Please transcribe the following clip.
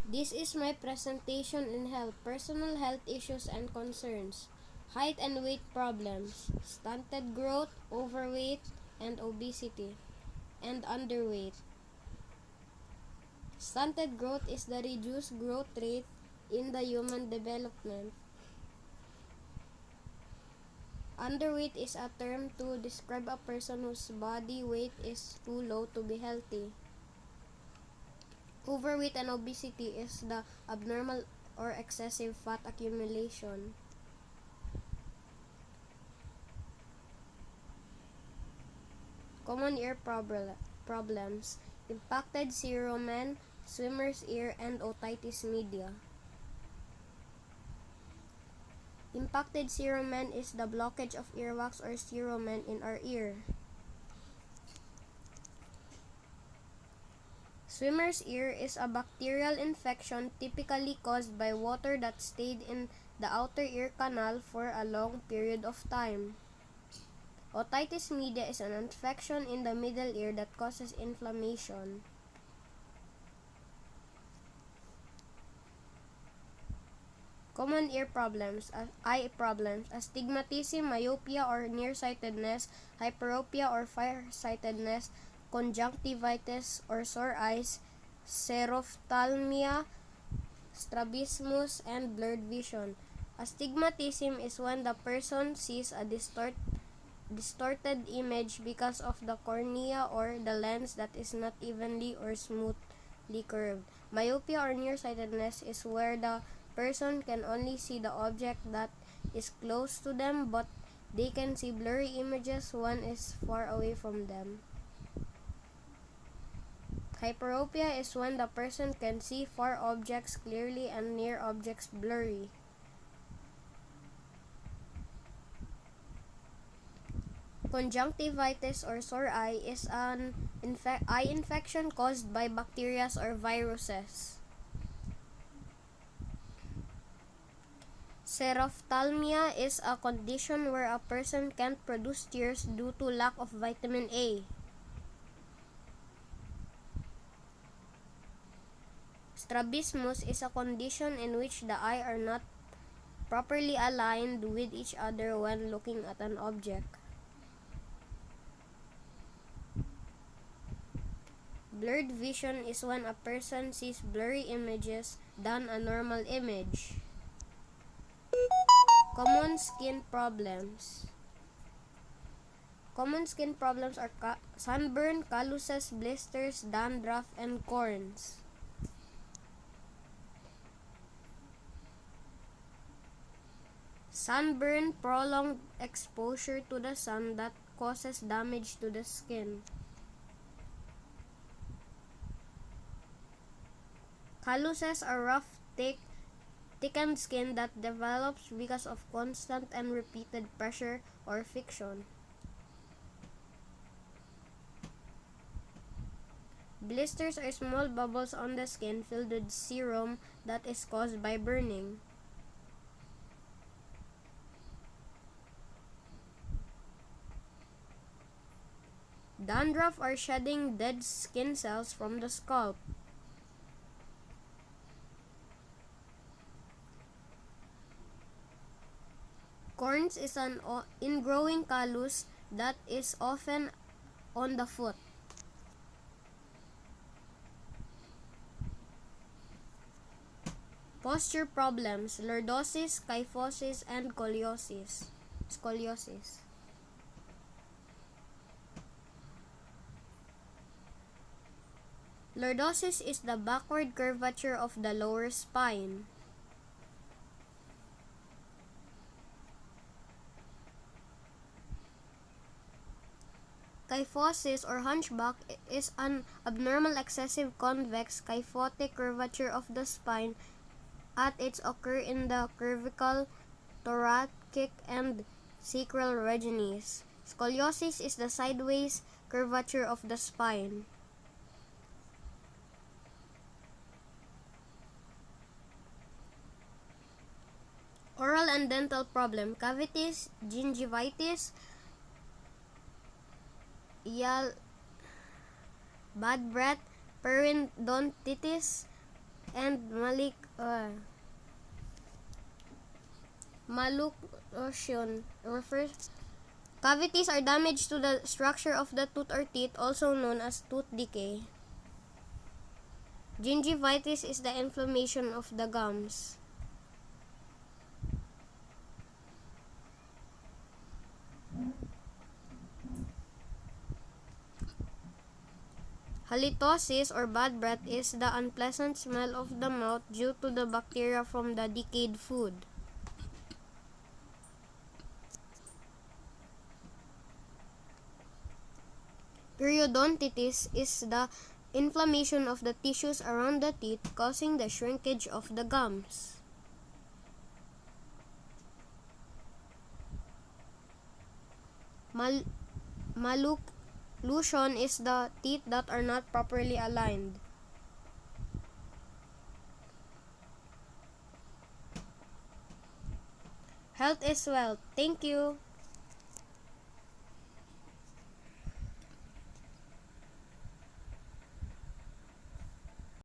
This is my presentation in health, personal health issues and concerns, height and weight problems, stunted growth, overweight and obesity, and underweight. Stunted growth is the reduced growth rate in the human development. Underweight is a term to describe a person whose body weight is too low to be healthy. Overweight and obesity is the abnormal or excessive fat accumulation. Common ear problems: impacted cerumen, swimmer's ear, and otitis media. Impacted cerumen is the blockage of earwax or cerumen in our ear. Swimmer's ear is a bacterial infection typically caused by water that stayed in the outer ear canal for a long period of time. Otitis media is an infection in the middle ear that causes inflammation. Common ear problems, eye problems: astigmatism, myopia or nearsightedness, hyperopia or farsightedness, conjunctivitis or sore eyes, xerophthalmia, strabismus, and blurred vision. Astigmatism is when the person sees a distorted image because of the cornea or the lens that is not evenly or smoothly curved. Myopia or nearsightedness is where the person can only see the object that is close to them, but they can see blurry images one is far away from them. Hyperopia is when the person can see far objects clearly and near objects blurry. Conjunctivitis or sore eye is an eye infection caused by bacteria or viruses. Xerophthalmia is a condition where a person can't produce tears due to lack of vitamin A. Strabismus is a condition in which the eyes are not properly aligned with each other when looking at an object. Blurred vision is when a person sees blurry images than a normal image. Common skin problems. Common skin problems are sunburn, calluses, blisters, dandruff, and corns. Sunburn, prolonged exposure to the sun that causes damage to the skin. Calluses are rough, thickened skin that develops because of constant and repeated pressure or friction. Blisters are small bubbles on the skin filled with serum that is caused by burning. Dandruff are shedding dead skin cells from the scalp. Corns is an ingrowing callus that is often on the foot. Posture problems: lordosis, kyphosis, and scoliosis. Lordosis is the backward curvature of the lower spine. Kyphosis or hunchback is an abnormal excessive convex kyphotic curvature of the spine at its occur in the cervical, thoracic, and sacral regions. Scoliosis is the sideways curvature of the spine. Oral and dental problem: cavities, gingivitis, bad breath, periodontitis, and malnutrition refers. Cavities are damage to the structure of the tooth or teeth, also known as tooth decay. Gingivitis is the inflammation of the gums. Halitosis or bad breath is the unpleasant smell of the mouth due to the bacteria from the decayed food. Periodontitis is the inflammation of the tissues around the teeth, causing the shrinkage of the gums. Mallusion is the teeth that are not properly aligned. Health is wealth. Thank you.